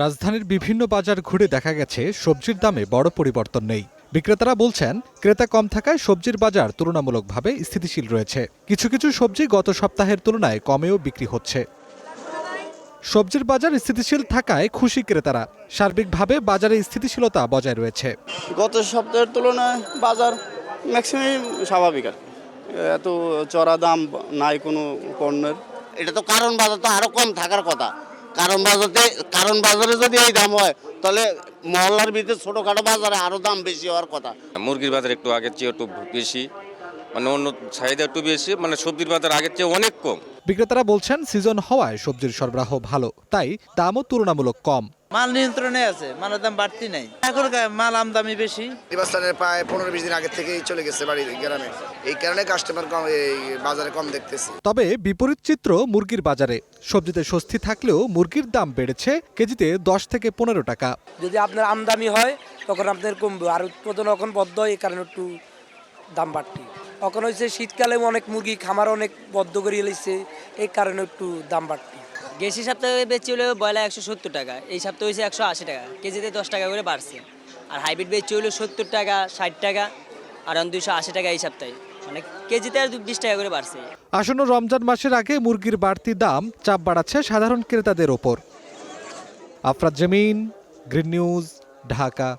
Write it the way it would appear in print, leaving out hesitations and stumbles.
রাজধানীর বিভিন্ন বাজার ঘুরে দেখা গেছে সবজির দামে বড় পরিবর্তন নেই। বিক্রেতারা বলছেন ক্রেতা কম থাকায় সবজির বাজার তুলনামূলকভাবে স্থিতিশীল রয়েছে। কিছু কিছু সবজি গত সপ্তাহের তুলনায় কমেও বিক্রি হচ্ছে। সবজির বাজার স্থিতিশীল থাকায় খুশি ক্রেতারা। সার্বিকভাবে বাজারে স্থিতিশীলতা বজায় রয়েছে। গত সপ্তাহের তুলনায় বাজার ম্যাক্সিমাম স্বাভাবিক আর কি। এত চড়া দাম নাই কোনো পণ্যের। এটা তো কারণ বাজার তো আরো কম থাকার কথা। কারণ বাজারে যদি এই দাম হয় তাহলে মহল্লার ভিতরে ছোটখাটো বাজারে আরো দাম বেশি হওয়ার কথা। মুরগির বাজার একটু আগের চেয়ে একটু বেশি, মানে অন্য চাহিদা একটু বেশি, মানে সবজির বাজার আগের চেয়ে অনেক কম। বিক্রেতারা বলছেন সিজন হওয়ায় সবজির সরবরাহ ভালো, তাই দামও তুলনামূলক কম। মাল নিয়ন্ত্রণে আছে, মালের দাম বাড়তি নাই। এখন মাল আমদামি বেশি। নির্বাচনের প্রায় 15-20 দিন আগে থেকেই চলে গেছে বাড়ি গ্রামে, এই কারণে কাস্টমার কম, এই বাজারে কম দেখতেছি। তবে বিপরীত চিত্র মুরগির বাজারে। সবজিতে স্বস্তি থাকলেও মুরগির দাম বেড়েছে কেজিতে 10 থেকে 15 টাকা। যদি আপনার আমদানি হয় তখন আপনার কমবে, আর উৎপাদন এখন বদ্ধ, এই কারণে একটু দাম বাড়তি। এখন হয়েছে শীতকালে অনেক মুরগি খামার অনেক বদ্ধ করে এলেছে, এই কারণে একটু দাম বাড়তি। গেছি সপ্তাহে বেচি হলো ব্রয়লার 170 টাকা, এই সপ্তাহে হয়েছে 180 টাকা, কেজিতে 10 টাকা করে বাড়ছে। আর হাইব্রিড বেচি হলো 70 টাকা, 60 টাকা, আর 280 টাকা এই সপ্তাহে, মানে কেজিতে আর 20 টাকা করে বাড়ছে। আসন্ন রমজান মাসের আগে মুরগির বাড়তি দাম চাপ বাড়াচ্ছে সাধারণ ক্রেতাদের ওপর। আফরাদ জামিন, গ্রিন নিউজ, ঢাকা।